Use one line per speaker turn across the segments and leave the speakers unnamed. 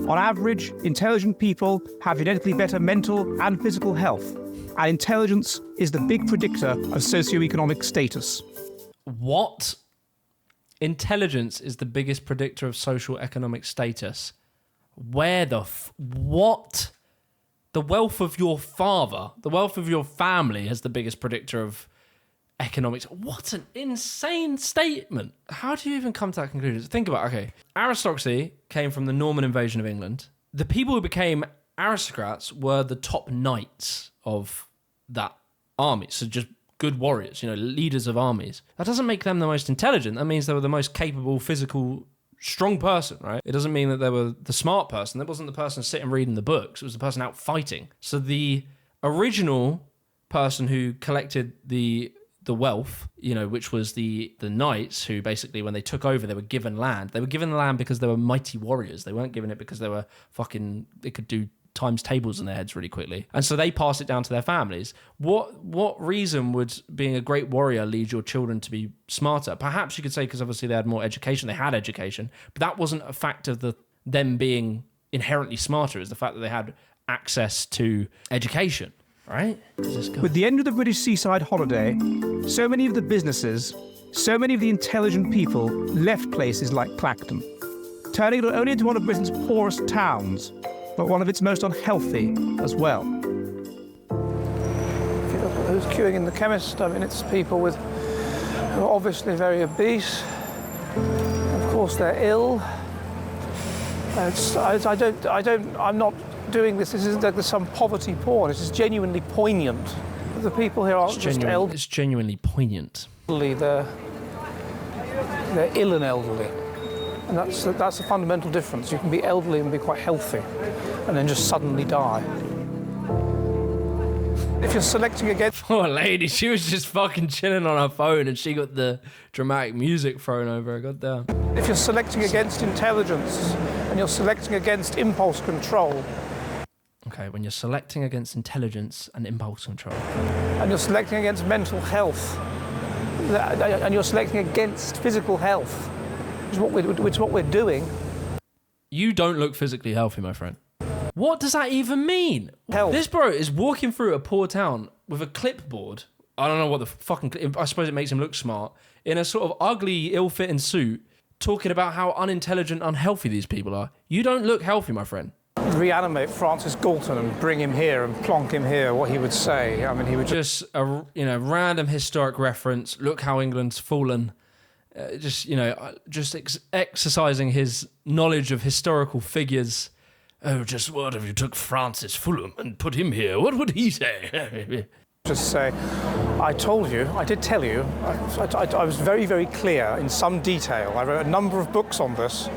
On average, intelligent people have genetically better mental and physical health, and intelligence is the big predictor of socioeconomic status.
What? Intelligence is the biggest predictor of social economic status. Where the what? The wealth of your father, the wealth of your family is the biggest predictor of economics. What an insane statement. How do you even come to that conclusion? Think about it. Okay, aristocracy came from the Norman invasion of England. The people who became aristocrats were the top knights of that army. So just good warriors, leaders of armies. That doesn't make them the most intelligent. That means they were the most capable, physical, strong person, right? It doesn't mean that they were the smart person. That wasn't the person sitting reading the books. It was the person out fighting. So the original person who collected the wealth, which was the knights, who basically, when they took over, they were given land. They were given the land because they were mighty warriors. They weren't given it because they could do times tables in their heads really quickly. And so they passed it down to their families. What reason would being a great warrior lead your children to be smarter? Perhaps you could say because obviously they had more education, they had education, but that wasn't a fact of them being inherently smarter. It's the fact that they had access to education. Right?
With the end of the British seaside holiday, so many of the businesses, so many of the intelligent people left places like Clacton, turning it not only into one of Britain's poorest towns, but one of its most unhealthy as well. If you look at who's queuing in the chemist, it's people who are obviously very obese. Of course, they're ill. I'm not doing this. This isn't like there's some poverty porn. This is genuinely poignant. The people here aren't just elderly.
It's genuinely poignant.
They're ill and elderly. And that's a fundamental difference. You can be elderly and be quite healthy and then just suddenly die. If you're selecting against...
Poor lady, she was just fucking chilling on her phone and she got the dramatic music thrown over her. Goddamn.
If you're selecting against intelligence and you're selecting against impulse control...
Okay, when you're selecting against intelligence and impulse control.
And you're selecting against mental health. And you're selecting against physical health, which is what we're doing.
You don't look physically healthy, my friend. What does that even mean?
Health.
This bro is walking through a poor town with a clipboard. I don't know what the fucking... I suppose it makes him look smart. In a sort of ugly, ill-fitting suit, talking about how unintelligent, unhealthy these people are. You don't look healthy, my friend.
Reanimate Francis Galton and bring him here and plonk him here, what he would say. I mean, he would
just a random historic reference. Look how England's fallen. Exercising his knowledge of historical figures. Oh, just what if you took Francis Fulham and put him here? What would he say?
Just say, I told you, I did tell you, I was very, very clear in some detail. I wrote a number of books on this,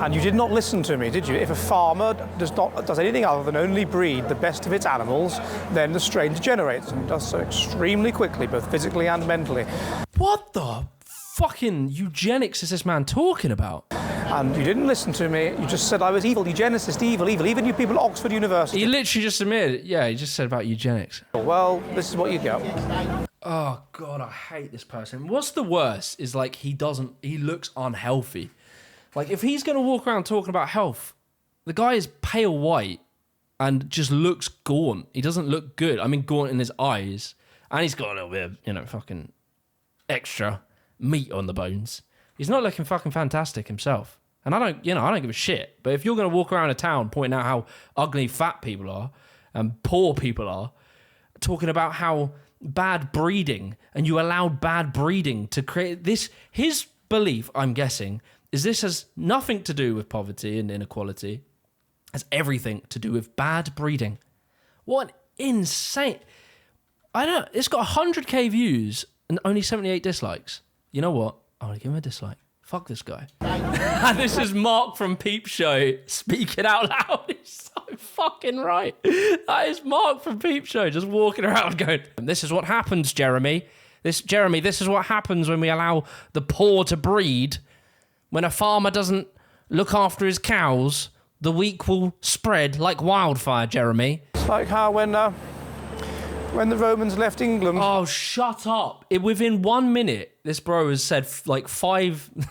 and you did not listen to me, did you? If a farmer does anything other than only breed the best of its animals, then the strain degenerates, and does so extremely quickly, both physically and mentally.
What the fucking eugenics is this man talking about?
And you didn't listen to me. You just said I was evil, eugenicist, evil. Even you people at Oxford University.
He literally just admitted, he just said about eugenics.
Well, this is what you get.
Oh, God, I hate this person. What's the worst is, he looks unhealthy. Like, if he's going to walk around talking about health, the guy is pale white and just looks gaunt. He doesn't look good. I mean, gaunt in his eyes. And he's got a little bit of, fucking extra meat on the bones. He's not looking fucking fantastic himself. And I don't give a shit. But if you're going to walk around a town pointing out how ugly fat people are and poor people are, talking about how bad breeding, and you allowed bad breeding to create this, his belief, I'm guessing, is this has nothing to do with poverty and inequality. It has everything to do with bad breeding. What insane. It's got 100k views and only 78 dislikes. You know what? I want to give him a dislike. Fuck this guy. And this is Mark from Peep Show speaking out loud. He's so fucking right. That is Mark from Peep Show just walking around going, this is what happens, Jeremy. This is what happens when we allow the poor to breed. When a farmer doesn't look after his cows, the weak will spread like wildfire, Jeremy.
It's like how when the Romans left England...
Oh, shut up. Within 1 minute, this bro has said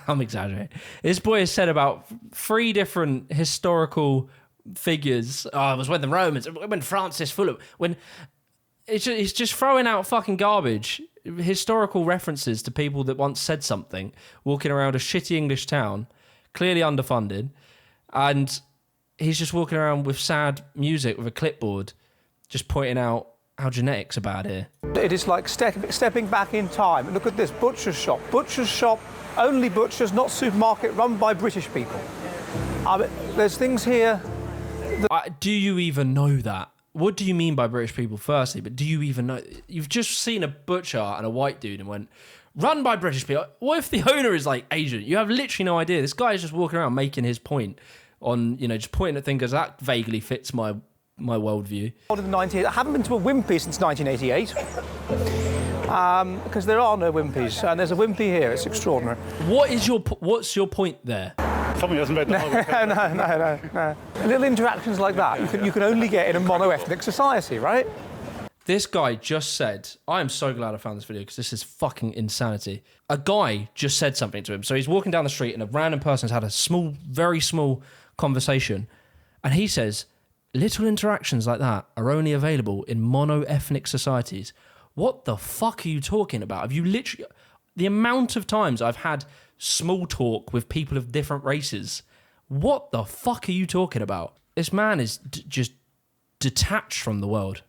I'm exaggerating. This boy has said about 3 different historical figures. Oh, it was when the Romans, when Francis Fulham, when it's just throwing out fucking garbage, historical references to people that once said something, walking around a shitty English town, clearly underfunded, and he's just walking around with sad music with a clipboard, just pointing out how genetics are bad here.
It is like stepping back in time. Look at this, butcher's shop. Butcher's shop, only butchers, not supermarket, run by British people. There's things here...
Do you even know that? What do you mean by British people, firstly? But do you even know? You've just seen a butcher and a white dude and went, run by British people. What if the owner is like Asian? You have literally no idea. This guy is just walking around making his point on, just pointing at things, that vaguely fits my worldview.
I haven't been to a Wimpy since 1988 because there are no Wimpies, and there's a Wimpy here. It's extraordinary.
What's your point there?
Somebody hasn't read the whole
No. Little interactions like that you can only get in a mono-ethnic society, right?
This guy just said, I am so glad I found this video because this is fucking insanity. A guy just said something to him. So he's walking down the street and a random person has had a very small conversation. And he says, little interactions like that are only available in mono-ethnic societies. What the fuck are you talking about? Have you literally... The amount of times I've had small talk with people of different races. What the fuck are you talking about? This man is just detached from the world.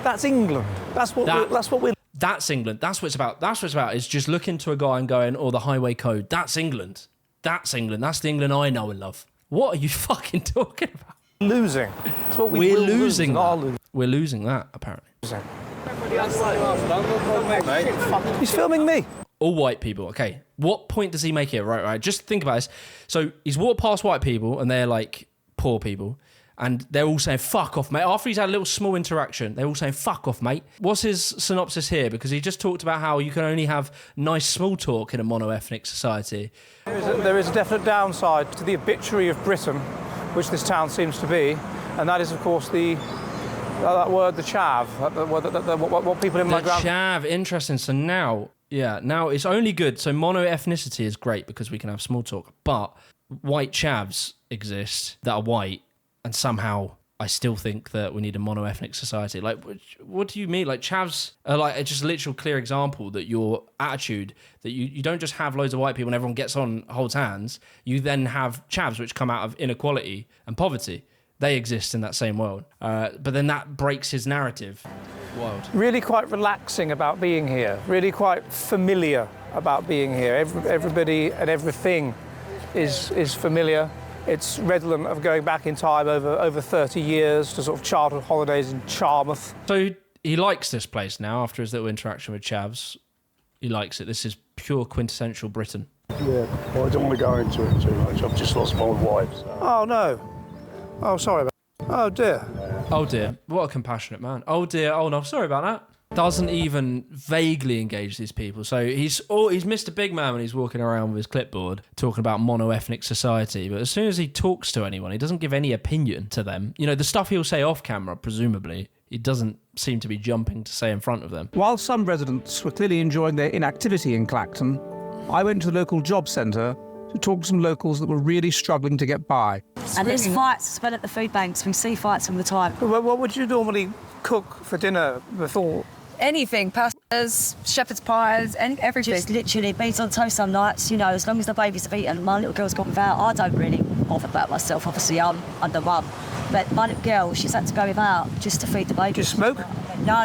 That's England. That's what we're...
That's England. That's what it's about. That's what it's about. Is just looking to a guy and going, oh, the highway code. That's England. That's England. That's the England I know and love. What are you fucking talking about?
Losing. That's what
We're losing that. We're losing that, apparently.
He's filming me.
All white people. Okay. What point does he make here? Right. Just think about this. So he's walked past white people and they're like poor people. And they're all saying, fuck off, mate. After he's had a little small interaction, they're all saying, fuck off, mate. What's his synopsis here? Because he just talked about how you can only have nice small talk in a mono-ethnic society.
There is a definite downside to the obituary of Britain, which this town seems to be. And that is, of course, that word, the chav. What people in my
The chav, interesting. So now it's only good. So mono-ethnicity is great because we can have small talk. But white chavs exist that are white. And somehow I still think that we need a mono-ethnic society. Like, what do you mean? Like, chavs are like just a literal clear example that your attitude, that you don't just have loads of white people and everyone gets on, holds hands. You then have chavs which come out of inequality and poverty. They exist in that same world. But then that breaks his narrative. Wild.
Really quite relaxing about being here. Really quite familiar about being here. Everybody and everything is familiar. It's redolent of going back in time over 30 years to sort of childhood holidays in Charmouth.
So he likes this place now after his little interaction with chavs. He likes it. This is pure quintessential Britain.
Yeah, well, I don't want to go into it too much. I've just lost my wife. So.
Oh, no. Oh, sorry about that. Oh, dear.
Oh, dear. What a compassionate man. Oh, dear. Oh, no. Sorry about that. Doesn't even vaguely engage these people. So he's Mr. Big Man when he's walking around with his clipboard talking about mono-ethnic society. But as soon as he talks to anyone, he doesn't give any opinion to them. The stuff he'll say off camera, presumably, he doesn't seem to be jumping to say in front of them.
While some residents were clearly enjoying their inactivity in Clacton, I went to the local job centre to talk to some locals that were really struggling to get by.
And there's fights as well at the food banks. We see fights all the time.
What would you normally cook for dinner before?
Anything, pastas, shepherd's pies, everything.
Just literally beans on toast some nights, as long as the babies have eaten. My little girl's gone without. I don't really bother about myself, obviously I'm under one. But my little girl, she's had to go without just to feed the baby.
Do you smoke?
No.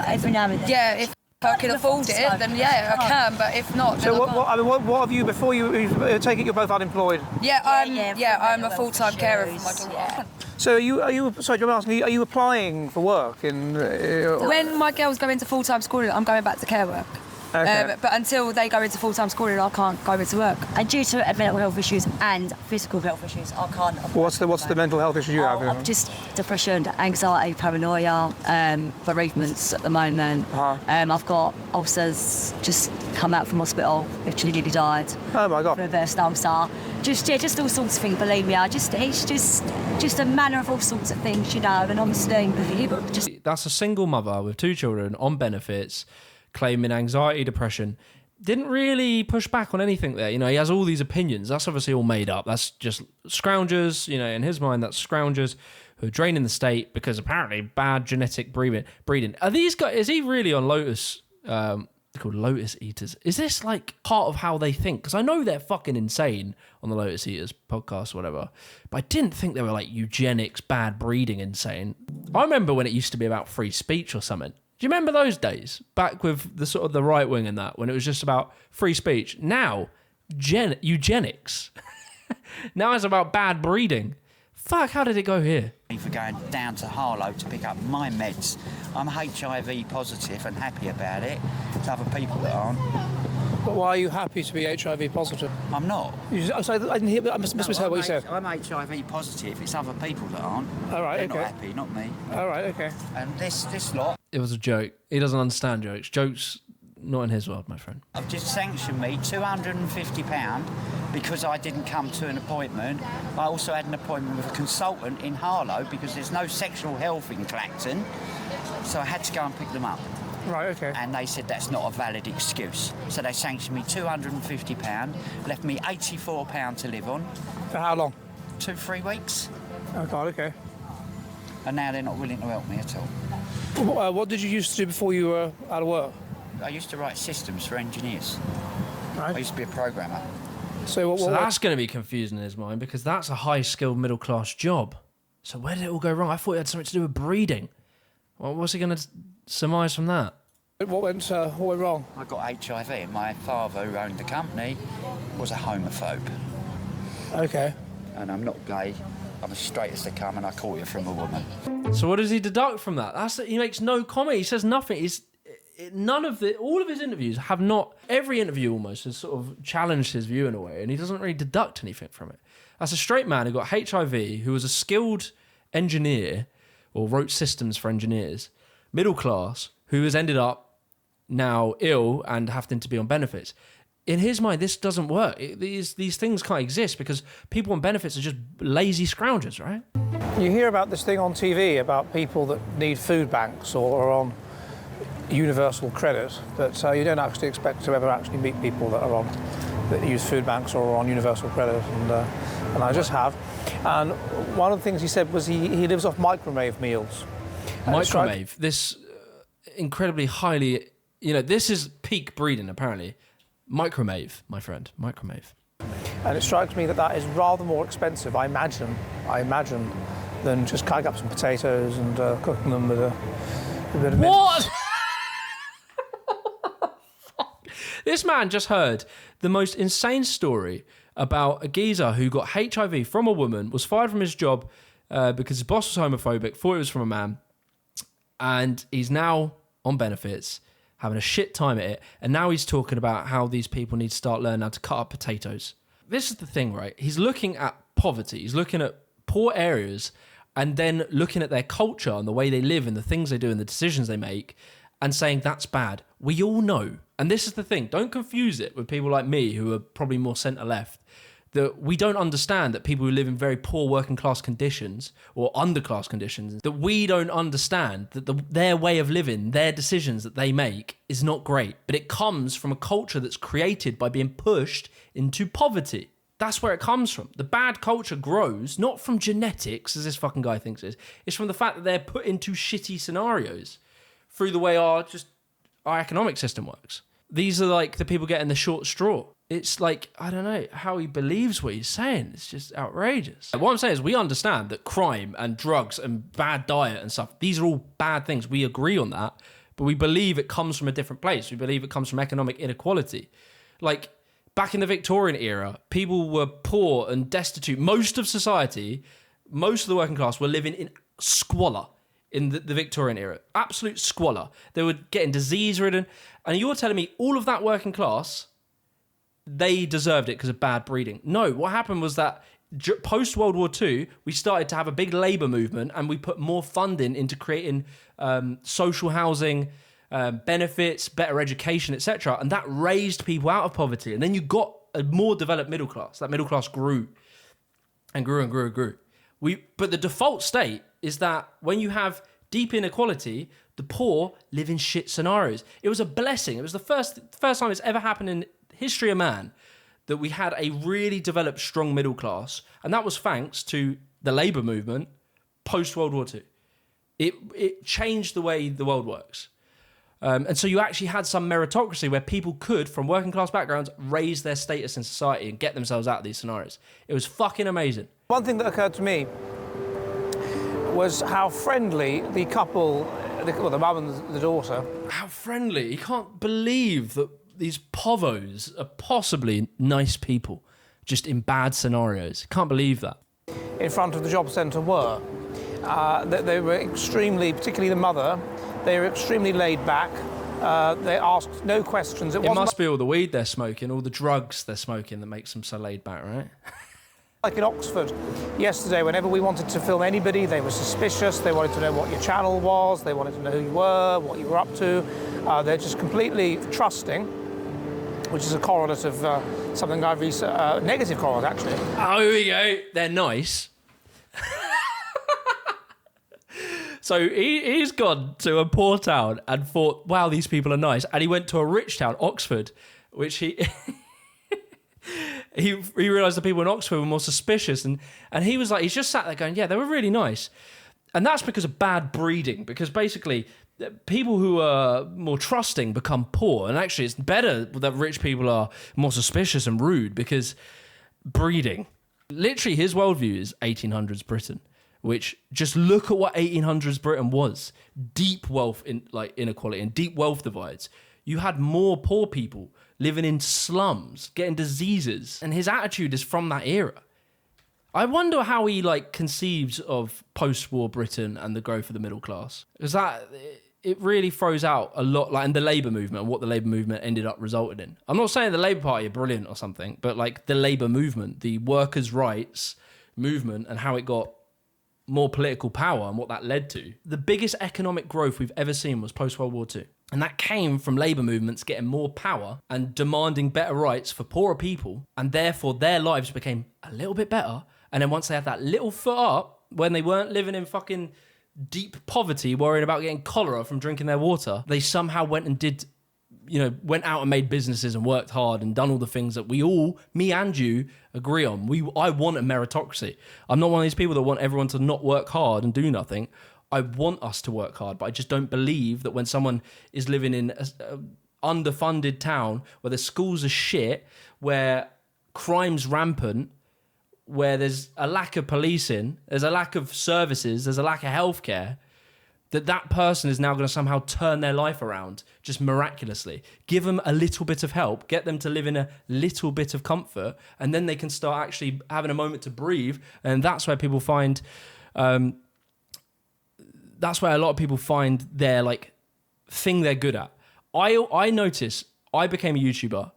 Every now and then.
Yeah, if I can afford it, then yeah, I can. But if not, then
so what have you before you take it? You're both unemployed.
Yeah, I'm a full-time carer for my daughter.
Yeah.
So are you? Sorry, I'm asking. Are you applying for work in?
When my girls go into full-time schooling, I'm going back to care work.
Okay.
But until they go into full-time schooling, I can't go into work.
And due to mental health issues and physical health issues, I can't.
What's the mental health issue you have?
Just depression, anxiety, paranoia, bereavements at the moment. I've got ulcers, just come out from hospital, literally nearly died.
Oh my God.
Reversed ulcer. Just all sorts of things, believe me. It's just a manner of all sorts of things, and honestly,
That's a single mother with 2 children on benefits, claiming anxiety, depression. didn't really push back on anything there. You know, he has all these opinions. That's obviously all made up. That's just scroungers, you know, in his mind, that's scroungers who are draining the state because apparently bad genetic breeding. Are these guys, is he really on Lotus, they're called Lotus Eaters? Is this like part of how they think? Because I know they're fucking insane on the Lotus Eaters podcast or whatever, but I didn't think they were like eugenics, bad breeding insane. I remember when it used to be about free speech or something. Do you remember those days back with the sort of the right wing and that, when it was just about free speech? Now, eugenics. Now it's about bad breeding. Fuck, how did it go here?
For going down to Harlow to pick up my meds. I'm HIV positive and happy about it. There's other people that aren't.
But why are you happy to be HIV positive?
I'm not.
I'm sorry, I didn't hear. I must have heard what you said.
I'm HIV positive. It's other people that aren't.
All right,
They're
okay.
not happy, not me.
All right, okay.
And this lot
It was a joke. He doesn't understand jokes. Jokes, not in his world, my friend.
have just sanctioned me £250 because I didn't come to an appointment. I also had an appointment with a consultant in Harlow because there's no sexual health in Clacton. So I had to go and pick them up.
Right, okay.
And they said that's not a valid excuse. So they sanctioned me £250, left me £84 to live on.
For how long?
2-3 weeks.
Oh, God, okay.
And now they're not willing to help me at all.
What did you used to do before you were out of work?
I used to write systems for engineers.
Right.
I used to be a programmer.
So
So that's going to be confusing in his mind because that's a high-skilled middle-class job. So where did it all go wrong? I thought it had something to do with breeding. Well, what's he going to surmise from that?
what went wrong?
I got HIV and my father, who owned the company, was a homophobe.
Okay.
And I'm not gay. I'm as straight as they come and I caught it from a woman.
So what does he deduct from that? He makes no comment. He says nothing. All of his interviews have not, every interview almost has sort of challenged his view in a way, and he doesn't really deduct anything from it. That's a straight man who got HIV, who was a skilled engineer, or wrote systems for engineers, middle class, who has ended up now ill and having to be on benefits. In his mind, this doesn't work. These things can't exist because people on benefits are just lazy scroungers, right?
You hear about this thing on TV about people that need food banks or are on universal credit, but you don't actually expect to ever actually meet people that use food banks or are on universal credit, and I just have. And one of the things he said was he lives off microwave meals.
Microwave, this incredibly highly, this is peak breeding apparently. Microwave, my friend, microwave.
And it strikes me that is rather more expensive, I imagine, than just cutting up some potatoes and cooking them with a bit of
What? This man just heard the most insane story about a geezer who got HIV from a woman, was fired from his job because his boss was homophobic, thought it was from a man, and he's now on benefits, having a shit time at it, and now he's talking about how these people need to start learning how to cut up potatoes. This is the thing, right? He's looking at poverty, he's looking at poor areas, and then looking at their culture and the way they live and the things they do and the decisions they make, and saying that's bad. We all know, and this is the thing, don't confuse it with people like me who are probably more centre-left, that we don't understand that people who live in very poor working class conditions or underclass conditions, that we don't understand that their way of living, their decisions that they make is not great. But it comes from a culture that's created by being pushed into poverty. That's where it comes from. The bad culture grows not from genetics, as this fucking guy thinks it is. It's from the fact that they're put into shitty scenarios through the way our economic system works. These are like the people getting the short straw. It's like, I don't know how he believes what he's saying. It's just outrageous. What I'm saying is we understand that crime and drugs and bad diet and stuff, these are all bad things. We agree on that, but we believe it comes from a different place. We believe it comes from economic inequality. Like back in the Victorian era, people were poor and destitute. Most of society, most of the working class were living in squalor in the Victorian era. Absolute squalor. They were getting disease-ridden. And you're telling me all of that working class, they deserved it because of bad breeding. No, what happened was that post-World War II, we started to have a big labour movement and we put more funding into creating social housing, benefits, better education, etc. And that raised people out of poverty. And then you got a more developed middle class. That middle class grew and grew and grew and grew. But the default state is that when you have deep inequality, The poor live in shit scenarios. It was a blessing. It was the first time it's ever happened in history of man that we had a really developed, strong middle class. And that was thanks to the labour movement post-World War II. It changed the way the world works. And so you actually had some meritocracy where people could, from working class backgrounds, raise their status in society and get themselves out of these scenarios. It was fucking amazing.
One thing that occurred to me was how friendly the couple, the mum and the daughter.
How friendly. You can't believe that these povos are possibly nice people, just in bad scenarios. Can't believe that.
In front of the job centre were. They were extremely, particularly the mother, they were extremely laid back. They asked no questions.
It must be all the weed they're smoking, all the drugs they're smoking that makes them so laid back, right?
Like in Oxford yesterday, whenever we wanted to film anybody, they were suspicious. They wanted to know what your channel was. They wanted to know who you were, what you were up to. They're just completely trusting, which is a correlate of something I've researched, negative correlate, actually.
Oh, here we go. They're nice. So he's gone to a poor town and thought, wow, these people are nice. And he went to a rich town, Oxford, which he realised the people in Oxford were more suspicious. And he was like, he's just sat there going, yeah, they were really nice. And that's because of bad breeding, because basically people who are more trusting become poor. And actually it's better that rich people are more suspicious and rude because breeding. Literally his worldview is 1800s Britain, which just look at what 1800s Britain was. Deep wealth, inequality and deep wealth divides. You had more poor people living in slums, getting diseases. And his attitude is from that era. I wonder how he conceives of post-war Britain and the growth of the middle class. Because it really throws out a lot, and the Labour movement and what the Labour movement ended up resulting in. I'm not saying the Labour Party are brilliant or something, but the Labour movement, the workers' rights movement and how it got more political power and what that led to. The biggest economic growth we've ever seen was post-World War II. And that came from labour movements getting more power and demanding better rights for poorer people, and therefore their lives became a little bit better. And then once they had that little foot up, when they weren't living in fucking deep poverty, worrying about getting cholera from drinking their water, they somehow went and did, went out and made businesses and worked hard and done all the things that we all, me and you, agree on. I want a meritocracy. I'm not one of these people that want everyone to not work hard and do nothing. I want us to work hard, but I just don't believe that when someone is living in an underfunded town where the schools are shit, where crime's rampant, where there's a lack of policing, there's a lack of services, there's a lack of healthcare, that person is now going to somehow turn their life around just miraculously. Give them a little bit of help, get them to live in a little bit of comfort, and then they can start actually having a moment to breathe. And that's where people find, that's where a lot of people find their thing they're good at. I notice I became a YouTuber,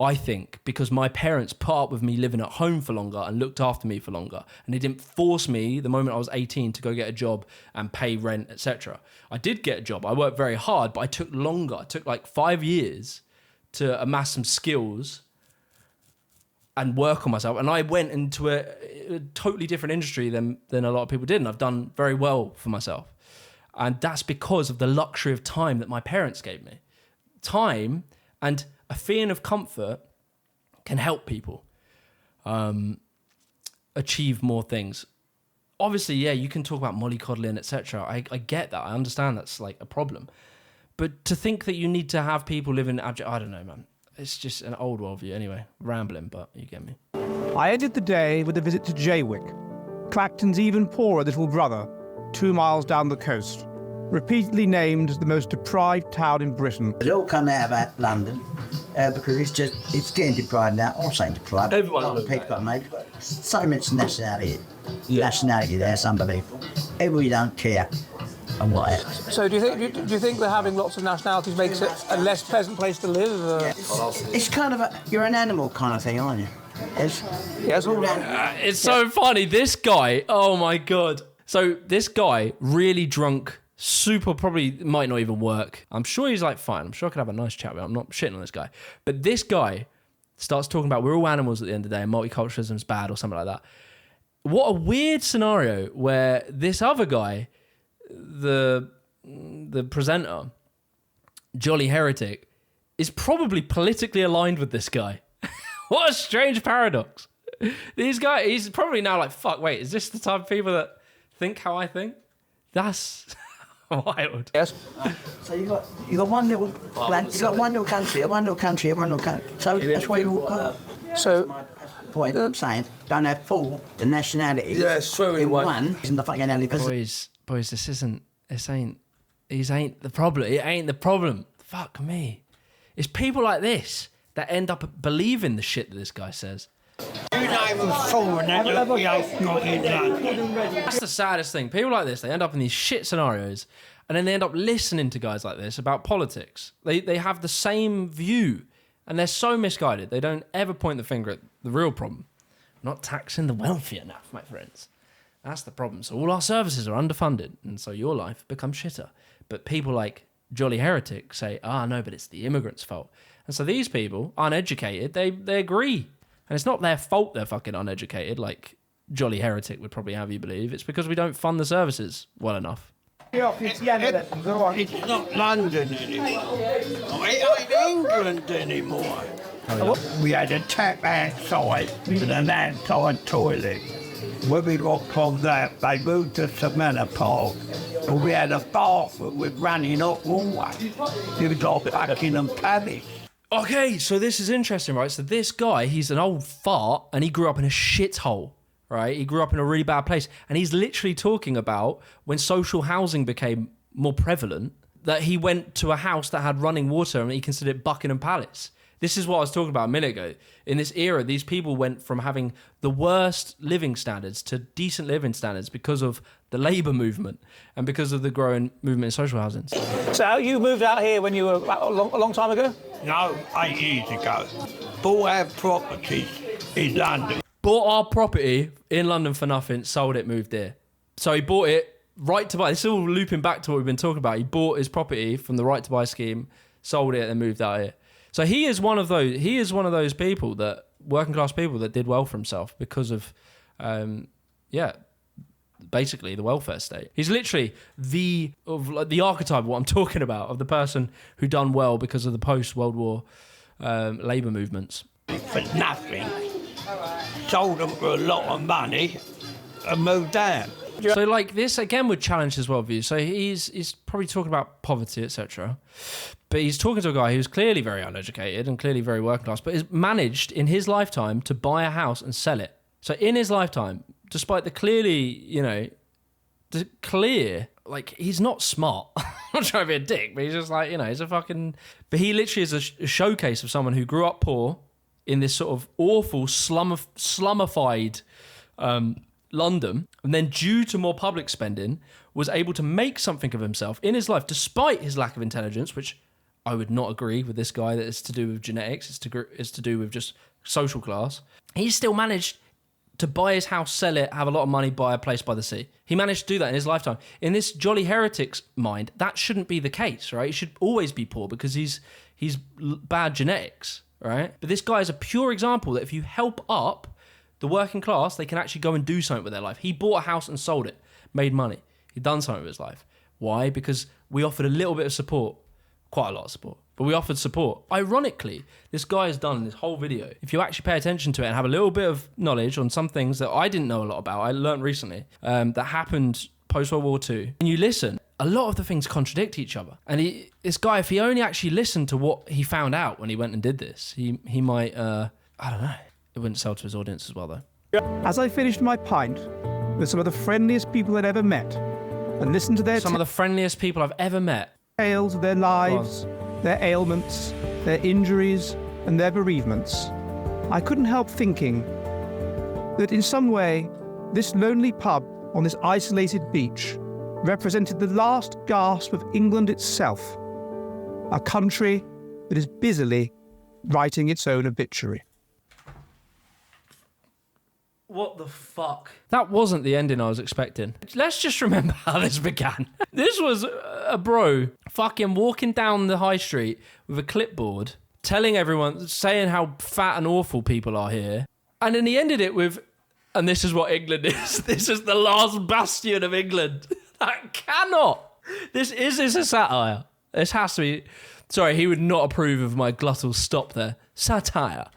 I think, because my parents put up with me living at home for longer and looked after me for longer. And they didn't force me the moment I was 18 to go get a job and pay rent, etc. I did get a job. I worked very hard, but I took longer. It took 5 years to amass some skills and work on myself. And I went into a totally different industry than a lot of people did. And I've done very well for myself. And that's because of the luxury of time that my parents gave me. Time and a feeling of comfort can help people achieve more things. Obviously, yeah, you can talk about mollycoddling, etc. I get that. I understand that's a problem. But to think that you need to have people live in abject... I don't know, man. It's just an old worldview. Anyway, rambling, but you get me.
I ended the day with a visit to Jaywick, Clacton's even poorer little brother, 2 miles down the coast, repeatedly named the most deprived town in Britain.
It all come out about London because it's getting deprived now. I'm saying deprived.
Everyone's
people, mate. So much nationality. Nationality there, it's unbelievable. Everybody don't care and what else.
So do you think that having lots of nationalities makes it a less pleasant place to live?
Yeah. It's kind of you're an animal kind of thing, aren't you?
Yes, all right.
It's so funny. This guy, oh my God. So this guy, really drunk, super, probably might not even work. I'm sure he's fine. I'm sure I could have a nice chat with him. I'm not shitting on this guy. But this guy starts talking about we're all animals at the end of the day and multiculturalism's bad or something like that. What a weird scenario where this other guy, the the presenter, Jolly Heretic, is probably politically aligned with this guy. What a strange paradox. These guys, he's probably now like, fuck, wait, is this the type of people that think how I think? That's wild.
Yes.
So you got one little land, you got one little country, one little country, one little country. So that's why you
So,
point I'm saying, don't have full the nationality.
Yeah, it's true.
In one isn't the fucking alley.
Boys, these ain't the problem. It ain't the problem. Fuck me. It's people like this that end up believing the shit that this guy says. That's the saddest thing. People like this, they end up in these shit scenarios and then they end up listening to guys like this about politics. They have the same view and they're so misguided. They don't ever point the finger at the real problem. Not taxing the wealthy enough, my friends. That's the problem. So all our services are underfunded and so your life becomes shitter. But people like Jolly Heretic say, no, but it's the immigrants' fault. And so these people, uneducated, they agree. And it's not their fault they're fucking uneducated, like Jolly Heretic would probably have you believe. It's because we don't fund the services well enough.
It's not London anymore. It ain't England anymore. We had a tap outside with an outside toilet. When we walked from that, they moved to Savannah Park. And we had a bathroom with running hot water. It was like Buckingham Palace.
Okay, so this is interesting, right? So this guy, he's an old fart and he grew up in a shithole, right? He grew up in a really bad place. And he's literally talking about when social housing became more prevalent, that he went to a house that had running water and he considered it Buckingham Palace. This is what I was talking about a minute ago. In this era, these people went from having the worst living standards to decent living standards because of the labour movement and because of the growing movement in social housing.
So you moved out here when you were a long time ago?
No, 8 years ago. Bought our properties in London.
Bought our property in London for nothing, sold it, moved here. So he bought it, right to buy. This is all looping back to what we've been talking about. He bought his property from the right to buy scheme, sold it, and moved out here. So he is one of those. He is one of those people that working class people that did well for himself because of, basically the welfare state. He's literally the archetype of what I'm talking about, of the person who done well because of the post-World War labour movements.
For nothing. Sold them for a lot of money and moved out.
So like this again would challenge his worldview. So he's probably talking about poverty, etc. But he's talking to a guy who's clearly very uneducated and clearly very working class, but has managed in his lifetime to buy a house and sell it. So in his lifetime, despite the like he's not smart. I'm not trying to be a dick, but he's just like, he's a fucking... But he literally is a showcase of someone who grew up poor in this sort of awful slummified London, and then due to more public spending, was able to make something of himself in his life, despite his lack of intelligence, which I would not agree with this guy that it's to do with genetics, it's to do with just social class. He still managed to buy his house, sell it, have a lot of money, buy a place by the sea. He managed to do that in his lifetime. In this Jolly Heretic's mind, that shouldn't be the case, right? He should always be poor because he's bad genetics, right? But this guy is a pure example that if you help up the working class, they can actually go and do something with their life. He bought a house and sold it, made money. He'd done something with his life. Why? Because we offered a little bit of support, quite a lot of support, but we offered support. Ironically, this guy has done in this whole video, if you actually pay attention to it and have a little bit of knowledge on some things that I didn't know a lot about, I learned recently, that happened post-World War II, and you listen, a lot of the things contradict each other. And this guy, if he only actually listened to what he found out when he went and did this, he might, I don't know. It wouldn't sell to his audience as well, though.
As I finished my pint with some of the friendliest people I'd ever met and listened to their
of the friendliest people I've ever met.
Tales of their lives, their ailments, their injuries, and their bereavements, I couldn't help thinking that in some way, this lonely pub on this isolated beach represented the last gasp of England itself, a country that is busily writing its own obituary.
What the fuck? That wasn't the ending I was expecting. Let's just remember how this began. This was a bro fucking walking down the high street with a clipboard, telling everyone, saying how fat and awful people are here. And then he ended it with, and this is what England is. This is the last bastion of England. That cannot This a satire? This has to be. Sorry, he would not approve of my glottal stop there. Satire.